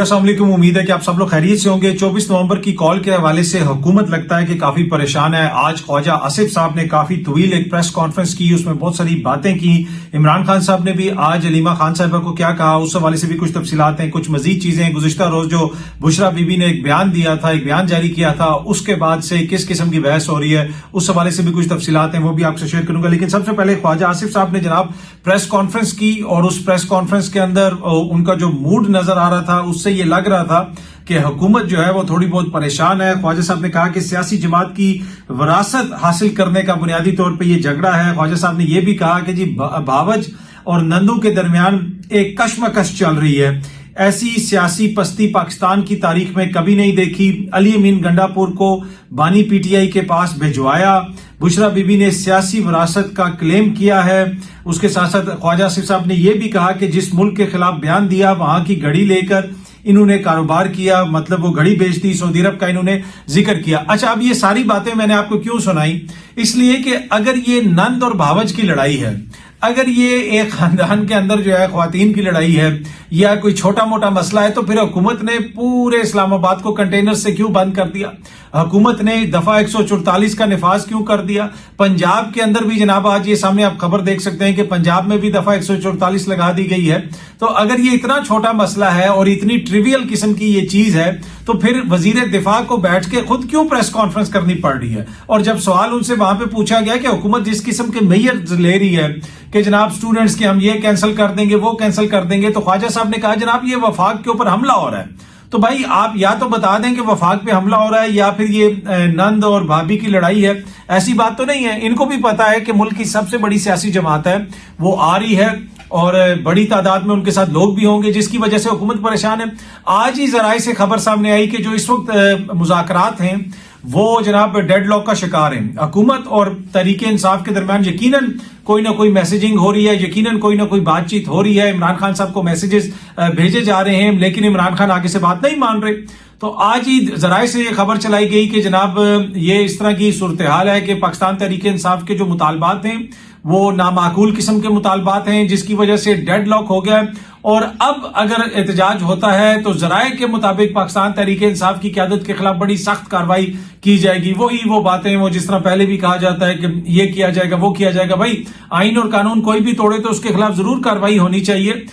अस्सलाम वालेकुम। उम्मीद है कि आप सब लोग खैरियत से होंगे। 24 नवंबर की कॉल के हवाले से हुकूमत लगता है कि काफी परेशान है। आज ख्वाजा आसिफ साहब ने काफी तवील एक प्रेस कॉन्फ्रेंस की, उसमें बहुत सारी बातें की। इमरान खान साहब ने भी आज अलीमा खान साहिबा को क्या कहा, उस हवाले से भी कुछ तफसीलात हैं, कुछ मजीद चीजें। गुज़िश्ता रोज जो बुशरा बीबी ने एक बयान दिया था, एक बयान जारी किया था, उसके बाद से किस किस्म की बहस हो रही है, उस हवाले से भी कुछ तफसीलात हैं, वो भी आपसे शेयर करूंगा। लेकिन सबसे पहले ख्वाजा आसिफ साहब ने जनाब प्रेस कॉन्फ्रेंस की, और उस प्रेस कॉन्फ्रेंस के अंदर उनका जो मूड नजर आ रहा था उससे ये लग रहा था कि हुकूमत जो है वो थोड़ी बहुत परेशान है। ख्वाजा साहब ने कहा कि सियासी जमात की विरासत हासिल करने का बुनियादी तौर पे ये झगड़ा है। ख्वाजा साहब ने यह भी कहा कि जी भावज और नंदू के दरमियान एक कशमकश चल रही है। ऐसी सियासी पस्ती पाकिस्तान की तारीख में कभी नहीं देखी। अली अमीन गंडापुर को बानी पीटीआई के पास भिजवाया। बुशरा बीबी ने सियासी विरासत का क्लेम किया है। उसके साथ साथ ख्वाजा आसिफ साहब ने यह भी कहा कि जिस मुल्क के खिलाफ बयान दिया वहां की घड़ी लेकर इन्होंने कारोबार किया, मतलब वो घड़ी बेच दी, सऊदी अरब का इन्होंने जिक्र किया। अच्छा, अब ये सारी बातें मैंने आपको क्यों सुनाई, इसलिए कि अगर ये नंद और भावज की लड़ाई है, अगर ये एक खानदान के अंदर जो है ख्वातीन की लड़ाई है या कोई छोटा मोटा मसला है, तो फिर हुकूमत ने पूरे इस्लामाबाद को कंटेनर से क्यों बंद कर दिया? हुकूमत ने दफा 144 का निफाज क्यों कर दिया? पंजाब के अंदर भी जनाब आज ये सामने आप खबर देख सकते हैं कि पंजाब में भी दफा 144 लगा दी गई है। तो अगर ये इतना छोटा मसला है और इतनी ट्रिवियल किस्म की ये चीज है, तो फिर वजीर दिफा को बैठ के खुद क्यों प्रेस कॉन्फ्रेंस करनी पड़ रही है? और जब सवाल उनसे वहां पे पूछा गया कि हुकूमत जिस किस्म के मेयर ले रही है कि जनाब स्टूडेंट्स के हम ये कैंसिल कर देंगे, वो कैंसिल कर देंगे, तो ख्वाजा साहब ने कहा जनाब ये वफाक के ऊपर हमला हो रहा है। तो भाई आप या तो बता दें कि वफाक पे हमला हो रहा है या फिर ये नंद और भाभी की लड़ाई है। ऐसी बात तो नहीं है। इनको भी पता है कि मुल्क की सबसे बड़ी सियासी जमात है वो आ रही है और बड़ी तादाद में उनके साथ लोग भी होंगे, जिसकी वजह से हुकूमत परेशान है। आज ही जराए से खबर सामने आई कि जो इस वक्त मुज़ाकरात हैं वो जनाब डेडलॉक का शिकार है। हुकूमत और तहरीक इंसाफ के दरमियान यकीनन कोई ना कोई मैसेजिंग हो रही है, यकीनन कोई ना कोई बातचीत हो रही है। इमरान खान साहब को मैसेजेस भेजे जा रहे हैं, लेकिन इमरान खान आगे से बात नहीं मान रहे। तो आज ही जराए से ये खबर चलाई गई कि जनाब ये इस तरह की सूरत हाल है कि पाकिस्तान तहरीक इंसाफ के जो मुतालबात हैं वो नामाकूल किस्म के मुतालबात हैं, जिसकी वजह से डेड लॉक हो गया है। और अब अगर एहतजाज होता है तो जराए के मुताबिक पाकिस्तान तहरीक इंसाफ की क़यादत के खिलाफ बड़ी सख्त कार्रवाई की जाएगी। वही वो बातें वो जिस तरह पहले भी कहा जाता है कि ये किया जाएगा, वो किया जाएगा। भाई आइन और कानून कोई भी तोड़े तो उसके खिलाफ जरूर कार्रवाई होनी चाहिए।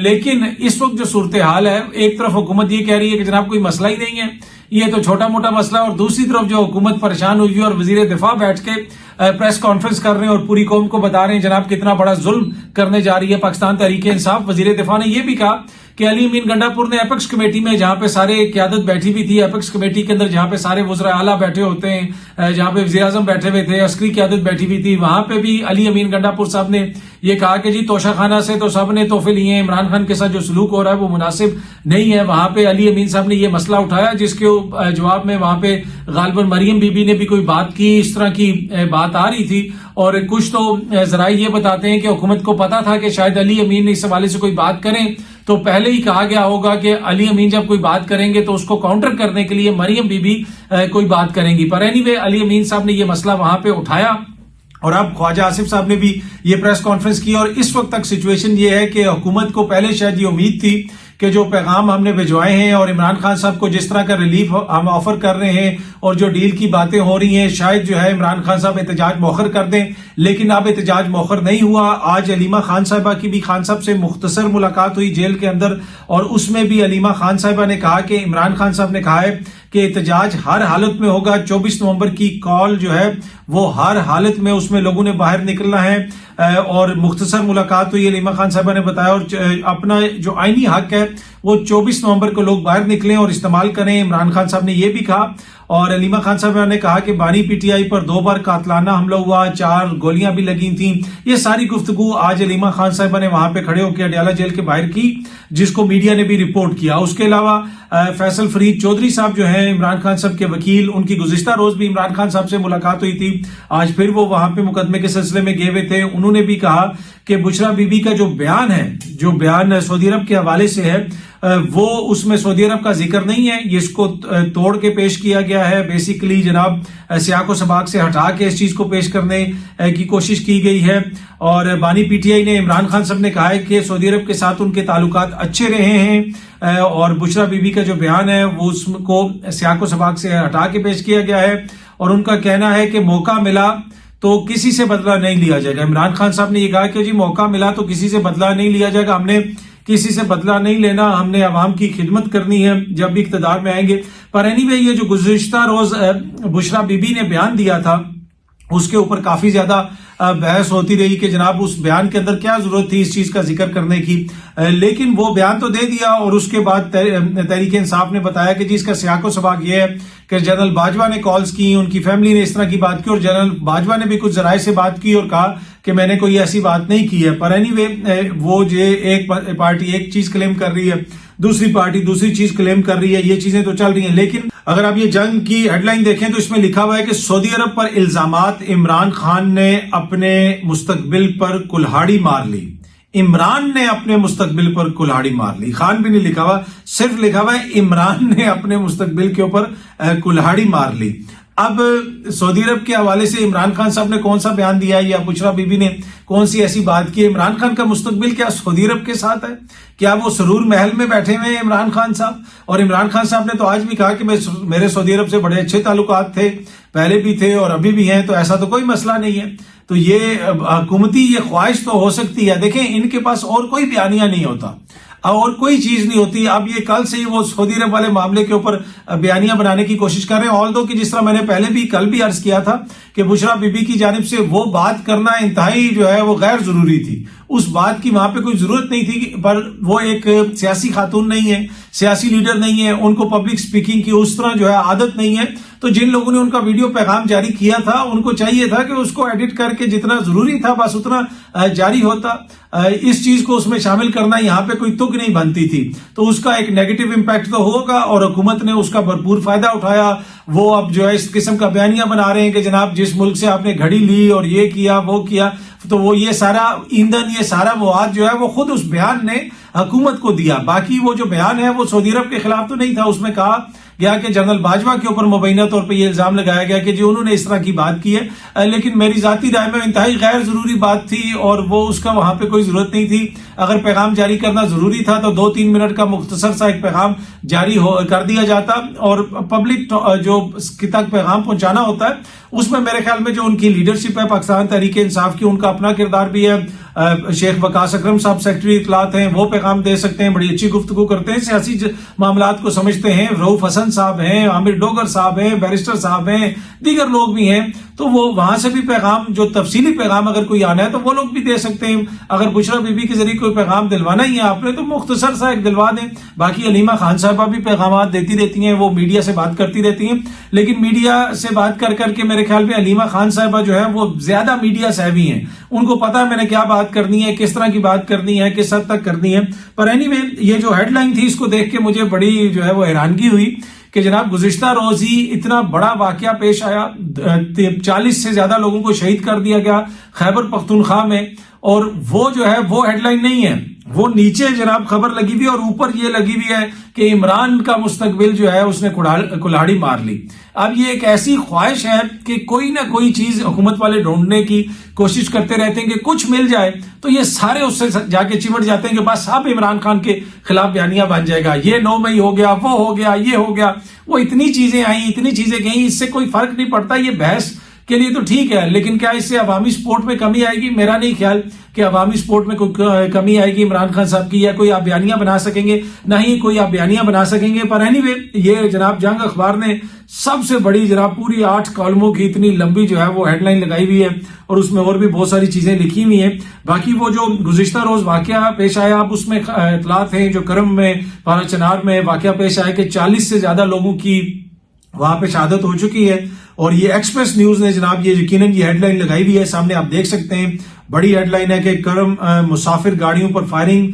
लेकिन इस वक्त जो सूरत हाल है, एक तरफ हुकूमत ये कह रही है कि जनाब कोई मसला ही नहीं है, ये तो छोटा मोटा मसला, और दूसरी तरफ जो हुकूमत परेशान हुई है और वजीर दिफा बैठ के प्रेस कॉन्फ्रेंस कर रहे हैं और पूरी कौम को बता रहे हैं जनाब कितना बड़ा जुल्म करने जा रही है पाकिस्तान तहरीक इंसाफ। वजीर दिफा ने यह भी कहा कि अली अमीन गंडापुर ने एपेक्स कमेटी में, जहां पे सारे क्यादत बैठी हुई थी, एपेक्स कमेटी के अंदर जहां पे सारे वज़रा आला बैठे होते हैं, जहां पे वज़ीर आज़म बैठे हुए थे, अस्करी क्यादत बैठी हुई थी, वहां पे भी अली अमीन गंडापुर साहब ने ये कहा कि जी तोशा खाना से तो सब ने तोहफे लिए हैं, इमरान खान के साथ जो सलूक हो रहा है वो मुनासिब नहीं है। वहां पे अली अमीन साहब ने ये मसला उठाया, जिसके जवाब में वहां पे गालिबन मरियम बीबी ने भी कोई बात की। इस तरह की बात आ रही थी, और कुछ तो जराए ये बताते हैं कि हुकूमत को पता था कि शायद अली अमीन इस हवाले से कोई बात करें, तो पहले ही कहा गया होगा कि अली अमीन जब कोई बात करेंगे तो उसको काउंटर करने के लिए मरियम बीबी कोई बात करेंगी। पर एनीवे अली अमीन साहब ने यह मसला वहां पे उठाया, और अब ख्वाजा आसिफ साहब ने भी ये प्रेस कॉन्फ्रेंस की। और इस वक्त तक सिचुएशन ये है कि हुकूमत को पहले शायद ये उम्मीद थी कि जो पैगाम हमने भिजवाए हैं और इमरान खान साहब को जिस तरह का रिलीफ हम ऑफर कर रहे हैं और जो डील की बातें हो रही हैं, शायद जो है इमरान खान साहब एहतजाज मौखर कर दें, लेकिन अब एहतजाज मौखर नहीं हुआ। आज अलीमा खान साहिबा की भी खान साहब से मुख्तसर मुलाकात हुई जेल के अंदर, और उसमें भी अलीमा खान साहिबा ने कहा कि इमरान खान साहब ने कहा है कि एहतजाज हर हालत में होगा। 24 नवंबर की कॉल जो है वो हर हालत में, उसमें लोगों ने बाहर निकलना है। और मुख्तसर मुलाकात हुई, अलीमा खान साहबा ने बताया, और अपना जो आईनी हक है वो 24 नवंबर को लोग बाहर निकलें और इस्तेमाल करें। इमरान खान साहब ने यह भी कहा, और अलीमा खान साहब ने कहा कि बानी पीटीआई पर 2 बार कातलाना हमला हुआ, 4 गोलियां भी लगी थी। ये सारी गुफ्तगू आज अलीमा खान साहब ने वहां पे खड़े होकर अडयाला जेल के बाहर की, जिसको मीडिया ने भी रिपोर्ट किया। उसके अलावा फैसल फरीद चौधरी साहब जो है इमरान खान साहब के वकील, उनकी गुज़िश्ता रोज भी इमरान खान साहब से मुलाकात हुई थी। आज फिर वो वहां पे मुकदमे के सिलसिले में गए हुए थे। उन्होंने भी कहा कि बुशरा बीबी का जो बयान है, जो बयान सऊदी अरब के हवाले से है, वो उसमें सऊदी अरब का जिक्र नहीं है, ये इसको तोड़ के पेश किया गया है। बेसिकली जनाब सियाको सबाक से हटा के इस चीज को पेश करने की कोशिश की गई है। और बानी पीटीआई ने, इमरान खान साहब ने कहा है कि सऊदी अरब के साथ उनके ताल्लुकात अच्छे रहे हैं, اور بشرا بی بی کا جو بیان ہے وہ اس کو سیاق و سباق سے ہٹا کے پیش کیا گیا ہے، اور ان کا کہنا ہے کہ موقع ملا تو کسی سے بدلہ نہیں لیا جائے گا۔ عمران خان صاحب نے یہ کہا کہ جی موقع ملا تو کسی سے بدلہ نہیں لیا جائے گا، ہم نے کسی سے بدلہ نہیں لینا، ہم نے عوام کی خدمت کرنی ہے جب بھی اقتدار میں آئیں گے۔ پر اینی وے یہ جو گزشتہ روز بشرا بی بی نے بیان دیا تھا اس کے اوپر کافی زیادہ بحث ہوتی رہی کہ جناب اس بیان کے اندر کیا ضرورت تھی اس چیز کا ذکر کرنے کی، لیکن وہ بیان تو دے دیا، اور اس کے بعد تحریک انصاف نے بتایا کہ جی اس کا سیاق و سباق یہ ہے کہ جنرل باجوہ نے کالز کی، ان کی فیملی نے اس طرح کی بات کی، اور جنرل باجوہ نے بھی کچھ ذرائع سے بات کی اور کہا کہ میں نے کوئی ایسی بات نہیں کی ہے۔ پر اینی وے وہ جو ایک پارٹی ایک چیز کلیم کر رہی ہے، دوسری پارٹی دوسری چیز کلیم کر رہی ہے، یہ چیزیں تو چل رہی ہیں۔ لیکن اگر آپ یہ جنگ کی ہیڈ لائن دیکھیں تو اس میں لکھا ہوا ہے کہ سعودی عرب پر الزامات، عمران خان نے اپنے مستقبل پر کلہاڑی مار لی۔ عمران نے اپنے مستقبل پر کلہاڑی مار لی، خان بھی نہیں لکھا ہوا، صرف لکھا ہوا ہے عمران نے اپنے مستقبل کے اوپر کلہاڑی مار لی۔ اب سعودی عرب کے حوالے سے عمران خان صاحب نے کون سا بیان دیا ہے یا بشرا بی بی نے کون سی ایسی بات کی؟ عمران خان کا مستقبل کیا سعودی عرب کے ساتھ ہے؟ کیا وہ سرور محل میں بیٹھے ہوئے ہیں عمران خان صاحب؟ اور عمران خان صاحب نے تو آج بھی کہا کہ میرے سعودی عرب سے بڑے اچھے تعلقات تھے، پہلے بھی تھے اور ابھی بھی ہیں، تو ایسا تو کوئی مسئلہ نہیں ہے۔ تو یہ حکومتی یہ خواہش تو ہو سکتی ہے، دیکھیں ان کے پاس اور کوئی بیانیہ نہیں ہوتا اور کوئی چیز نہیں ہوتی۔ اب یہ کل سے ہی وہ سعودی عرب والے معاملے کے اوپر بیانیہ بنانے کی کوشش کر رہے ہیں، آل دو کہ جس طرح میں نے پہلے بھی کل بھی عرض کیا تھا کہ بشرا بی بی کی جانب سے وہ بات کرنا انتہائی جو ہے وہ غیر ضروری تھی، اس بات کی وہاں پہ کوئی ضرورت نہیں تھی، پر وہ ایک سیاسی خاتون نہیں ہے، سیاسی لیڈر نہیں ہے، ان کو پبلک سپیکنگ کی اس طرح جو ہے عادت نہیں ہے، تو جن لوگوں نے ان کا ویڈیو پیغام جاری کیا تھا ان کو چاہیے تھا کہ اس کو ایڈٹ کر کے جتنا ضروری تھا بس اتنا جاری ہوتا، اس چیز کو اس میں شامل کرنا یہاں پہ کوئی تک نہیں بنتی تھی، تو اس کا ایک نیگیٹو امپیکٹ تو ہوگا، اور حکومت نے اس کا بھرپور فائدہ اٹھایا۔ وہ اب جو ہے اس قسم کا بیانیہ بنا رہے ہیں کہ جناب جس ملک سے آپ نے گھڑی لی اور یہ کیا وہ کیا، تو وہ یہ سارا ایندھن یہ سارا مواد جو ہے وہ خود اس بیان نے حکومت کو دیا۔ باقی وہ جو بیان ہے وہ سعودی عرب کے خلاف تو نہیں تھا، اس میں کہا گیا کہ جنرل باجوہ کے اوپر مبینہ طور پہ یہ الزام لگایا گیا کہ جی انہوں نے اس طرح کی بات کی ہے، لیکن میری ذاتی رائے میں انتہائی غیر ضروری بات تھی اور وہ اس کا وہاں پہ کوئی ضرورت نہیں تھی۔ اگر پیغام جاری کرنا ضروری تھا تو 2-3 منٹ کا مختصر سا ایک پیغام جاری کر دیا جاتا، اور پبلک جو تک پیغام پہنچانا ہوتا ہے اس میں میرے خیال میں جو ان کی لیڈرشپ ہے پاکستان تحریک انصاف کی، ان کا اپنا کردار بھی ہے۔ شیخ وقاص اکرم صاحب سیکرٹری اطلاعات ہیں، وہ پیغام دے سکتے ہیں، بڑی اچھی گفتگو کرتے ہیں، سیاسی معاملات کو سمجھتے ہیں۔ رؤف حسن صاحب ہیں، عامر ڈوگر صاحب ہیں، بیرسٹر صاحب ہیں، دیگر لوگ بھی ہیں، تو وہ وہاں سے بھی پیغام جو تفصیلی پیغام اگر کوئی آنا ہے تو وہ لوگ بھی دے سکتے ہیں۔ اگر بشرا بی بی کے ذریعے کوئی پیغام دلوانا ہی ہے آپ نے تو مختصر سا ایک دلوا دیں۔ باقی علیمہ خان صاحبہ بھی پیغامات دیتی رہتی ہیں، وہ میڈیا سے بات کرتی رہتی ہیں، لیکن میڈیا سے بات کر کر کے میرے خیال میں علیمہ خان صاحبہ جو ہے وہ زیادہ میڈیا صاحبی ہیں، ان کو پتا ہے میں نے کیا بات کرنی ہے، کس طرح کی بات کرنی ہے، کس حد تک کرنی ہے۔ پر اینی وے یہ جو ہیڈ لائن تھی اس کو دیکھ کے مجھے بڑی جو ہے وہ حیرانگی ہوئی کہ جناب گزشتہ روز ہی اتنا بڑا واقعہ پیش آیا، 40 سے زیادہ لوگوں کو شہید کر دیا گیا خیبر پختونخوا میں، اور وہ جو ہے وہ ہیڈ لائن نہیں ہے، وہ نیچے جناب خبر لگی ہوئی اور اوپر یہ لگی ہوئی ہے کہ عمران کا مستقبل جو ہے اس نے کلاڑی مار لی۔ اب یہ ایک ایسی خواہش ہے کہ کوئی نہ کوئی چیز حکومت والے ڈھونڈنے کی کوشش کرتے رہتے ہیں کہ کچھ مل جائے تو یہ سارے اس سے جا کے چمٹ جاتے ہیں کہ بس اب عمران خان کے خلاف بیانیہ بن جائے گا، یہ 9 مئی ہو گیا، وہ ہو گیا، یہ ہو گیا، وہ اتنی چیزیں آئیں، اتنی چیزیں گئیں، اس سے کوئی فرق نہیں پڑتا۔ یہ بحث کے لیے تو ٹھیک ہے، لیکن کیا اس سے عوامی سپورٹ میں کمی آئے گی؟ میرا نہیں خیال کہ عوامی سپورٹ میں کوئی کمی آئے گی عمران خان صاحب کی، یا کوئی آپ بیانیہ بنا سکیں گے، نہ ہی کوئی آپ بیانیہ بنا سکیں گے۔ پر اینی وے یہ جناب جنگ اخبار نے سب سے بڑی جناب پوری 8 کالموں کی اتنی لمبی جو ہے وہ ہیڈ لائن لگائی ہوئی ہے، اور اس میں اور بھی بہت ساری چیزیں لکھی ہوئی ہیں۔ باقی وہ جو گزشتہ روز واقعہ پیش آیا، اب اس میں اطلاعات ہیں جو کرم میں پارا چنار میں واقعہ پیش آیا کہ 40 سے زیادہ لوگوں کی وہاں پہ شہادت ہو چکی ہے، اور یہ ایکسپریس نیوز نے جناب یہ یقیناً یہ ہیڈ لائن لگائی ہوئی ہے، سامنے آپ دیکھ سکتے ہیں، بڑی ہیڈ لائن ہے کہ کرم مسافر گاڑیوں پر فائرنگ،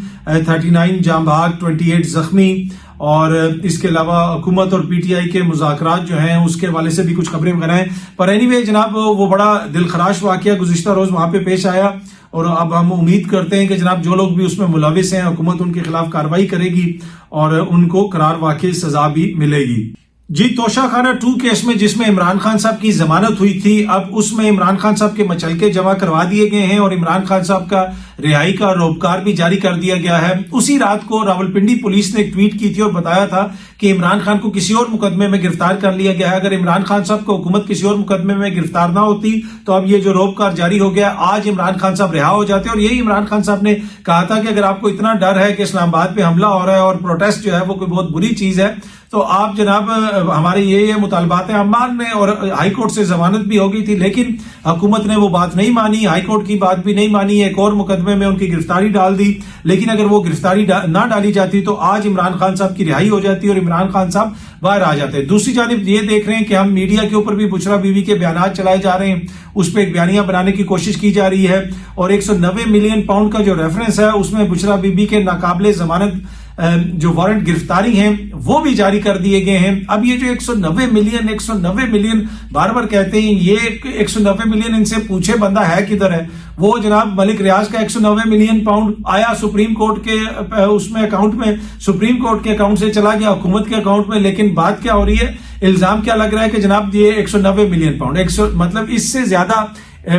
39 جاں بحق، 28 زخمی، اور اس کے علاوہ حکومت اور پی ٹی آئی کے مذاکرات جو ہیں اس کے حوالے سے بھی کچھ خبریں وغیرہ ہیں۔ پر اینی وے جناب وہ بڑا دل خراش واقعہ گزشتہ روز وہاں پہ پیش آیا، اور اب ہم امید کرتے ہیں کہ جناب جو لوگ بھی اس میں ملوث ہیں حکومت ان کے خلاف کارروائی کرے گی اور ان کو قرار واقعی سزا بھی ملے گی۔ जी, तोशा खाना 2 केस में जिसमें इमरान खान साहब की जमानत हुई थी, अब उसमें इमरान खान साहब के मचलके जमा करवा दिए गए हैं और इमरान खान साहब का रिहाई का रोबकार भी जारी कर दिया गया है। उसी रात को रावलपिंडी पुलिस ने एक ट्वीट की थी और बताया था कि इमरान खान को किसी और मुकदमे में गिरफ्तार कर लिया गया है। अगर इमरान खान साहब को हुकूमत किसी और मुकदमे में गिरफ्तार ना होती तो अब ये जो रोबकार जारी हो गया, आज इमरान खान साहब रिहा हो जाते। और यही इमरान खान साहब ने कहा था कि अगर आपको इतना डर है कि इस्लामाबाद पे हमला हो रहा है और प्रोटेस्ट जो है वो कोई बहुत बुरी चीज है, तो आप जनाब हमारे ये मुतालबात हैं अम्मान ने, और हाई कोर्ट से जमानत भी हो गई थी, लेकिन हुकूमत ने वो बात नहीं मानी, हाई कोर्ट की बात भी नहीं मानी, एक और मुकदमे में उनकी गिरफ्तारी डाल दी। लेकिन अगर वो गिरफ्तारी ना डाली जाती तो आज इमरान खान साहब की रिहाई हो जाती और इमरान खान साहब बाहर आ जाते। दूसरी जानिब ये देख रहे हैं कि हम मीडिया के ऊपर भी बुशरा बीबी के बयान चलाए जा रहे हैं, उस पर एक बयानिया बनाने की कोशिश की जा रही है और 190 मिलियन पाउंड का जो रेफरेंस है उसमें बुशरा बीबी के नाकाबिले जमानत जो वारंट गिरफ्तारी हैं वो भी जारी कर दिए गए हैं। अब ये जो 190 मिलियन बार बार कहते हैं, ये 190 मिलियन इनसे पूछे बंदा है किधर है। वो जनाब मलिक रियाज का 190 मिलियन पाउंड आया सुप्रीम कोर्ट के उसमें अकाउंट में, सुप्रीम कोर्ट के अकाउंट से चला गया हुकूमत के अकाउंट में। लेकिन बात क्या हो रही है, इल्जाम क्या लग रहा है कि जनाब ये 190 मिलियन पाउंड मतलब इससे ज्यादा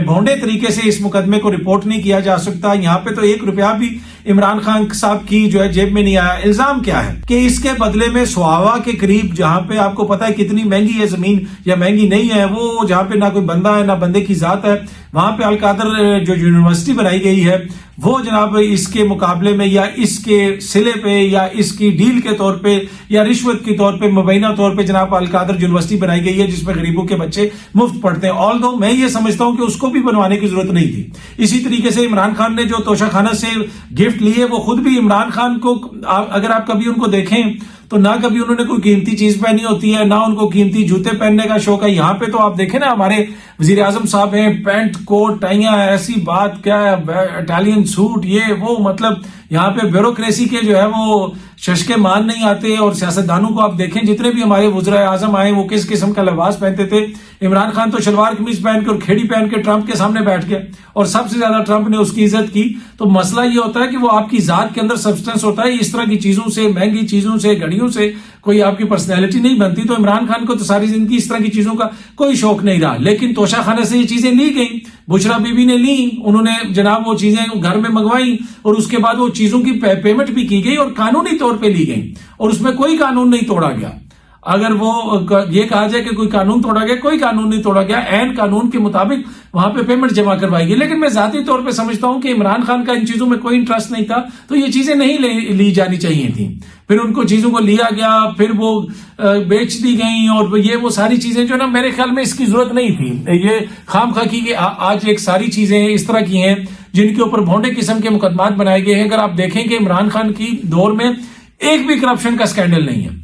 भोंडे तरीके से इस मुकदमे को रिपोर्ट नहीं किया जा सकता। यहाँ पे तो 1 रुपया भी इमरान खान साहब की जो है जेब में नहीं आया। इल्जाम क्या है कि इसके बदले में सुहावा के करीब, जहां पे आपको पता है कितनी महंगी है जमीन या महंगी नहीं है, वो जहां पे ना कोई बंदा है ना बंदे की जात है, वहां पे अलकादर जो यूनिवर्सिटी बनाई गई है वो जनाब इसके मुकाबले में या इसके सिले पे या इसकी डील के तौर पे या रिश्वत के तौर पे मुबैना तौर पे जनाब अलकादर यूनिवर्सिटी बनाई गई है जिसमें गरीबों के बच्चे मुफ्त पढ़ते हैं। ऑल दो मैं ये समझता हूं कि उसको भी बनवाने की जरूरत नहीं थी। इसी तरीके से इमरान खान ने जो तोशा खाना से गिफ्ट लिए, वो खुद भी इमरान खान को अगर आप कभी उनको देखें तो ना कभी उन्होंने कोई कीमती चीज पहनी होती है, ना उनको कीमती जूते पहनने का शौक है। यहाँ पे तो आप देखें ना, हमारे वजीर आजम साहब हैं, पैंट कोट टाइयां, ऐसी बात क्या है, इटालियन सूट, ये वो, मतलब यहाँ पे ब्यूरोक्रेसी के जो है वो शशके मान नहीं आते। और सियासतदानों को आप देखें, जितने भी हमारे वज़ीर आज़म आए वो किस किस्म का लिबास पहनते थे। इमरान खान तो शलवार कमीज पहन के और खेड़ी पहन के ट्रंप के सामने बैठ गया और सबसे ज्यादा ट्रंप ने उसकी इज्जत की। तो मसला ये होता है कि वो आपकी जात के अंदर सब्सटेंस होता है, इस तरह की चीजों से, महंगी चीजों से, घड़ियों से कोई आपकी पर्सनैलिटी नहीं बनती। तो इमरान खान को तो सारी जिंदगी इस तरह की चीजों का कोई शौक नहीं रहा, लेकिन तोशा खाने से ये चीजें ली गई, बुशरा बीबी ने ली, उन्होंने जनाब वो चीजें घर में मंगवाई और उसके बाद वो चीजों की पेमेंट भी की गई और कानूनी तौर पे ली गई और उसमें कोई कानून नहीं तोड़ा गया। अगर वो ये कहा जाए कि कोई कानून तोड़ा गया, कोई कानून नहीं तोड़ा गया, ऐन कानून के मुताबिक वहां पे पेमेंट जमा करवाई गई। लेकिन मैं जाती तौर पे समझता हूं कि इमरान खान का इन चीजों में कोई इंटरेस्ट नहीं था, तो ये चीजें नहीं ली जानी चाहिए थी। फिर उनको चीजों को लिया गया, फिर वो बेच दी गई और ये वो सारी चीजें जो ना, मेरे ख्याल में इसकी जरूरत नहीं थी। ये खामखा की आज एक सारी चीजें इस तरह की हैं जिनके ऊपर भोंडे किस्म के मुकदमात बनाए गए हैं। अगर आप देखें कि इमरान खान की दौर में एक भी करप्शन का स्कैंडल नहीं है,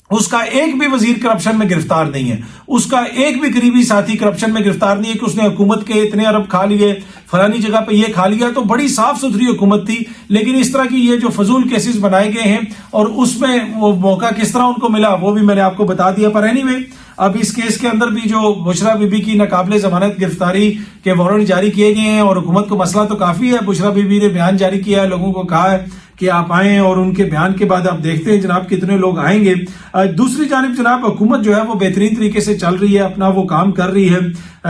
उसका एक भी वजीर करप्शन में गिरफ्तार नहीं है, उसका एक भी करीबी साथी करप्शन में गिरफ्तार नहीं है कि उसने हुकूमत के इतने अरब खा लिए, फलानी जगह पे ये खा लिया। तो बड़ी साफ सुथरी हुकूमत थी, लेकिन इस तरह की ये जो फजूल केसेस बनाए गए हैं और उसमें वो मौका किस तरह उनको मिला वो भी मैंने आपको बता दिया। पर एनीवे, अब इस केस के अंदर भी जो बुशरा बीबी की नाकाबिले जमानत गिरफ्तारी के वारंट जारी किए गए हैं और हुकूमत को मसला तो काफी है। बुशरा बीबी ने बयान जारी किया है, लोगों को कहा है कि आप आए और उनके बयान के बाद आप देखते हैं जनाब कितने लोग आएंगे। दूसरी जानिब जनाब हुकूमत जो है वो बेहतरीन तरीके से चल रही है, अपना वो काम कर रही है।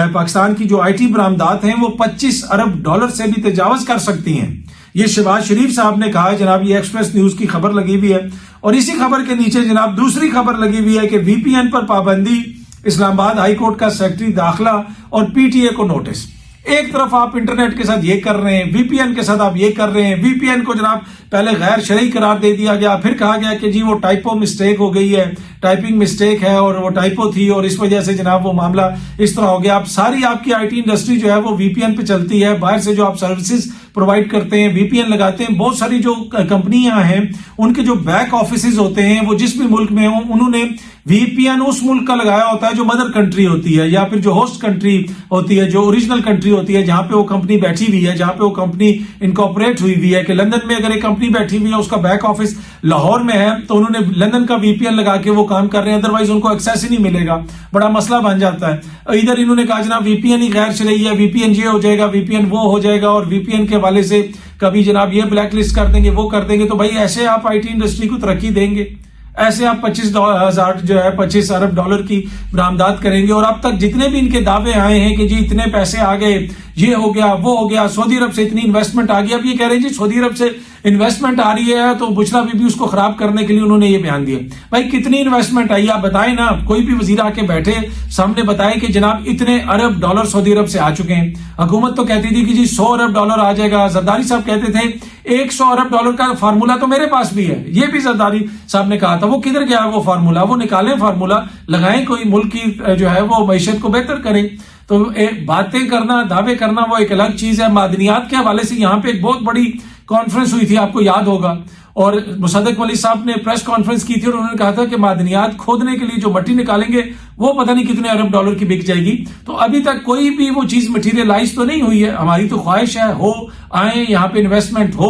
पाकिस्तान की जो IT बरामदात हैं वो 25 अरब डॉलर से भी तजावज कर सकती हैं। ये शहबाज शरीफ साहब ने कहा है जनाब, ये एक्सप्रेस न्यूज की खबर लगी हुई है और इसी खबर के नीचे जनाब दूसरी खबर लगी हुई है कि VPN पर पाबंदी, इस्लामाबाद हाई कोर्ट का सेक्रेटरी दाखिला और PTA को नोटिस। एक तरफ आप इंटरनेट के साथ ये कर रहे हैं, VPN के साथ आप ये कर रहे हैं। VPN को जनाब पहले गैर शरई करार दे दिया गया, फिर कहा गया कि जी वो टाइपो मिस्टेक हो गई है, टाइपिंग मिस्टेक है और वो टाइपो थी और इस वजह से जनाब वो मामला इस तरह हो गया। अब सारी आपकी IT इंडस्ट्री जो है वो VPN पे चलती है। बाहर से जो आप सर्विसेज प्रोवाइड करते हैं, VPN लगाते हैं। बहुत सारी जो कंपनियां हैं उनके जो बैक ऑफिसेज होते हैं वो जिस भी मुल्क में हो, उन्होंने VPN उस मुल्क का लगाया होता है जो मदर कंट्री होती है या फिर जो होस्ट कंट्री होती है, जो ओरिजिनल कंट्री होती है, जहां पे वो कंपनी बैठी हुई है, जहां पे वो कंपनी इनकॉर्पोरेट हुई हुई है। कि लंदन में अगर एक कंपनी बैठी हुई है, उसका बैक ऑफिस लाहौर में है, तो उन्होंने लंदन का VPN लगा के वो काम कर रहे हैं, अदरवाइज उनको एक्सेस ही नहीं मिलेगा। बड़ा मसला बन जाता है। इधर इन्होंने कहा जनाब VPN ही गैर शरई है, VPN ये हो जाएगा, VPN वो हो जाएगा और VPN के हवाले से कभी जनाब ये ब्लैक लिस्ट कर देंगे, वो कर देंगे। तो भाई ऐसे आप IT इंडस्ट्री को तरक्की देंगे? ایسے آپ 25 ارب ڈالر کی برآمدات کریں گے. اور اب تک جتنے بھی ان کے دعوے آئے ہیں کہ جی اتنے پیسے آ گئے, یہ ہو گیا وہ ہو گیا, سعودی عرب سے اتنی انویسٹمنٹ آ گئی. اب یہ کہہ رہے ہیں جی سعودی عرب سے انویسٹمنٹ آ رہی ہے تو بشرا بی بی اس کو خراب کرنے کے لیے انہوں نے یہ بیان دیا. بھائی کتنی انویسٹمنٹ آئی آپ بتائیں نا, کوئی بھی وزیر آ کے بیٹھے سامنے بتائے کہ جناب اتنے ارب ڈالر سعودی عرب سے آ چکے ہیں. حکومت تو کہتی تھی کہ جی 100 ارب ڈالر آ جائے گا. زرداری صاحب کہتے تھے 100 ارب ڈالر کا فارمولا تو میرے پاس بھی ہے, یہ بھی زرداری صاحب نے کہا تھا. وہ کدھر گیا وہ فارمولا؟ وہ نکالیں فارمولا, لگائیں, کوئی ملک کی جو ہے وہ معیشت کو بہتر کریں. تو باتیں کرنا, دعوے کرنا وہ ایک الگ چیز ہے. معدنیات کے حوالے سے یہاں پہ ایک بہت بڑی کانفرنس ہوئی تھی, آپ کو یاد ہوگا, اور مصدق ولی صاحب نے پریس کانفرنس کی تھی اور انہوں نے کہا تھا کہ معدنیات کھودنے کے لیے جو مٹی نکالیں گے وہ پتہ نہیں کتنے ارب ڈالر کی بک جائے گی. تو ابھی تک کوئی بھی وہ چیز مٹیریلائز تو نہیں ہوئی ہے. ہماری تو خواہش ہے ہو, آئیں یہاں پہ انویسٹمنٹ ہو.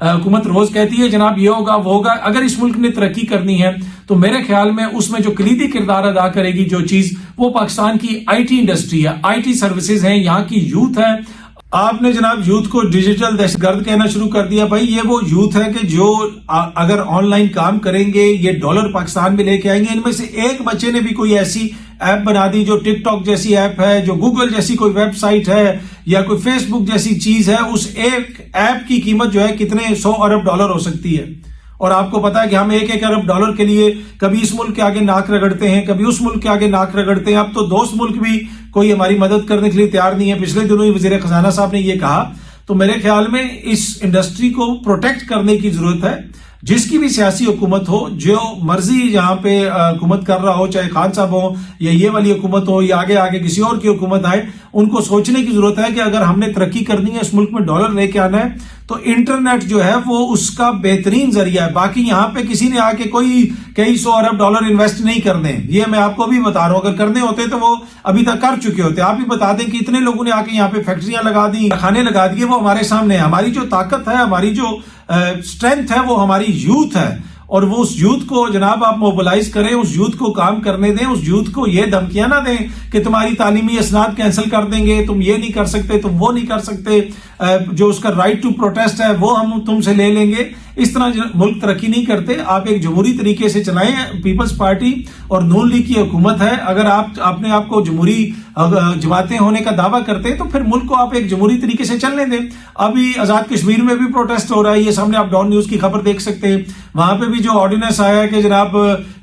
حکومت روز کہتی ہے جناب یہ ہوگا وہ ہوگا. اگر اس ملک نے ترقی کرنی ہے تو میرے خیال میں اس میں جو کلیدی کردار ادا کرے گی جو چیز, وہ پاکستان کی آئی ٹی انڈسٹری ہے, آئی ٹی سروسز ہیں, یہاں کی یوتھ ہے. آپ نے جناب یوتھ کو ڈیجیٹل دہشت گرد کہنا شروع کر دیا. بھائی یہ وہ یوتھ ہے کہ جو اگر آن لائن کام کریں گے یہ ڈالر پاکستان میں لے کے آئیں گے. ان میں سے ایک بچے نے بھی کوئی ایسی ایپ بنا دی جو ٹک ٹاک جیسی ایپ ہے, جو گوگل جیسی کوئی ویب سائٹ ہے, یا کوئی فیس بک جیسی چیز ہے, اس ایک ایپ کی قیمت جو ہے کتنے 100 ارب ڈالر ہو سکتی ہے. اور آپ کو پتا ہے کہ ہم 1 ارب ڈالر کے لیے کبھی اس ملک کے آگے ناک رگڑتے ہیں, کبھی اس ملک کے آگے ناک رگڑتے ہیں. اب تو دوست ملک بھی کوئی ہماری مدد کرنے کے لیے تیار نہیں ہے. پچھلے دنوں ہی وزیر خزانہ صاحب نے یہ کہا. تو میرے خیال میں اس انڈسٹری کو پروٹیکٹ کرنے کی ضرورت ہے. جس کی بھی سیاسی حکومت ہو, جو مرضی یہاں پہ حکومت کر رہا ہو, چاہے خان صاحب ہو یا یہ والی حکومت ہو یا آگے آگے کسی اور کی حکومت آئے, ان کو سوچنے کی ضرورت ہے کہ اگر ہم نے ترقی کرنی ہے, اس ملک میں ڈالر لے کے آنا ہے, تو انٹرنیٹ جو ہے وہ اس کا بہترین ذریعہ ہے. باقی یہاں پہ کسی نے آ کے کوئی کئی 100 ارب ڈالر انویسٹ نہیں کرنے, یہ میں آپ کو بھی بتا رہا ہوں. اگر کرنے ہوتے تو وہ ابھی تک کر چکے ہوتے. آپ بھی بتا دیں کہ اتنے لوگوں نے آ کے یہاں پہ فیکٹریاں لگا دی, کھانے لگا دیے, وہ ہمارے سامنے ہے. ہماری جو طاقت ہے, ہماری جو اسٹرینتھ ہے, وہ ہماری یوتھ ہے. اور وہ اس یوتھ کو جناب آپ موبلائز کریں, اس یوتھ کو کام کرنے دیں, اس یوتھ کو یہ دھمکیاں نہ دیں کہ تمہاری تعلیمی اسناد کینسل کر دیں گے, تم یہ نہیں کر سکتے, تم وہ نہیں کر سکتے, جو اس کا رائٹ ٹو پروٹیسٹ ہے وہ ہم تم سے لے لیں گے. اس طرح ملک ترقی نہیں کرتے. آپ ایک جمہوری طریقے سے چلائیں. پیپلز پارٹی اور نون لیگ کی حکومت ہے. اگر آپ اپنے آپ کو جمہوری جماعتیں ہونے کا دعویٰ کرتے ہیں تو پھر ملک کو آپ ایک جمہوری طریقے سے چلنے دیں. ابھی آزاد کشمیر میں بھی پروٹیسٹ ہو رہا ہے, یہ سامنے آپ ڈان نیوز کی خبر دیکھ سکتے ہیں. وہاں پہ بھی جو آرڈیننس آیا ہے کہ جناب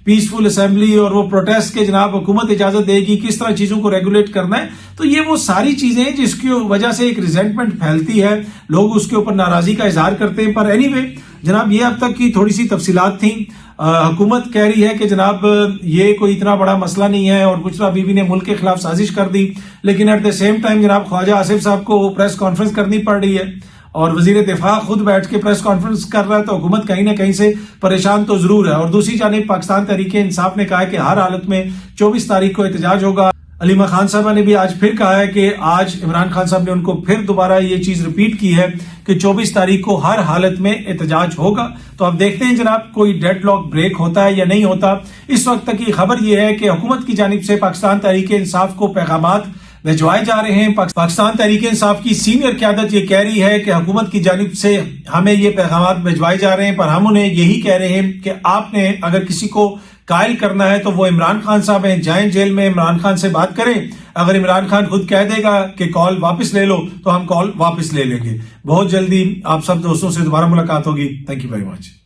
پیسفل اسمبلی اور وہ پروٹیسٹ کے جناب حکومت اجازت دے گی کس طرح چیزوں کو ریگولیٹ کرنا ہے. تو یہ وہ ساری چیزیں جس کی وجہ سے ایک ریزنٹمنٹ پھیلتی ہے, لوگ اس کے اوپر ناراضی کا اظہار کرتے ہیں. پر اینی وے جناب یہ اب تک کی تھوڑی سی تفصیلات تھیں. حکومت کہہ رہی ہے کہ جناب یہ کوئی اتنا بڑا مسئلہ نہیں ہے اور بشرا بی بی نے ملک کے خلاف سازش کر دی, لیکن ایٹ دا سیم ٹائم جناب خواجہ آصف صاحب کو پریس کانفرنس کرنی پڑ رہی ہے اور وزیر دفاع خود بیٹھ کے پریس کانفرنس کر رہا ہے. تو حکومت کہیں نہ کہیں سے پریشان تو ضرور ہے. اور دوسری جانب پاکستان تحریک انصاف نے کہا ہے کہ ہر حالت میں 24 تاریخ کو احتجاج ہوگا. علیمہ خان صاحبہ نے بھی آج پھر کہا ہے کہ آج عمران خان صاحب نے ان کو پھر دوبارہ یہ چیز ریپیٹ کی ہے کہ 24 تاریخ کو ہر حالت میں احتجاج ہوگا. تو اب دیکھتے ہیں جناب کوئی ڈیڈ لاک بریک ہوتا ہے یا نہیں ہوتا. اس وقت تک کی خبر یہ ہے کہ حکومت کی جانب سے پاکستان تحریک انصاف کو پیغامات بھجوائے جا رہے ہیں. پاکستان تحریک انصاف کی سینئر قیادت یہ کہہ رہی ہے کہ حکومت کی جانب سے ہمیں یہ پیغامات بھجوائے جا رہے ہیں, پر ہم انہیں یہی کہہ رہے ہیں کہ آپ نے اگر کسی کو قائل کرنا ہے تو وہ عمران خان صاحب ہیں, جائیں جیل میں عمران خان سے بات کریں. اگر عمران خان خود کہہ دے گا کہ کال واپس لے لو تو ہم کال واپس لے لیں گے. بہت جلدی آپ سب دوستوں سے دوبارہ ملاقات ہوگی. Thank you very much.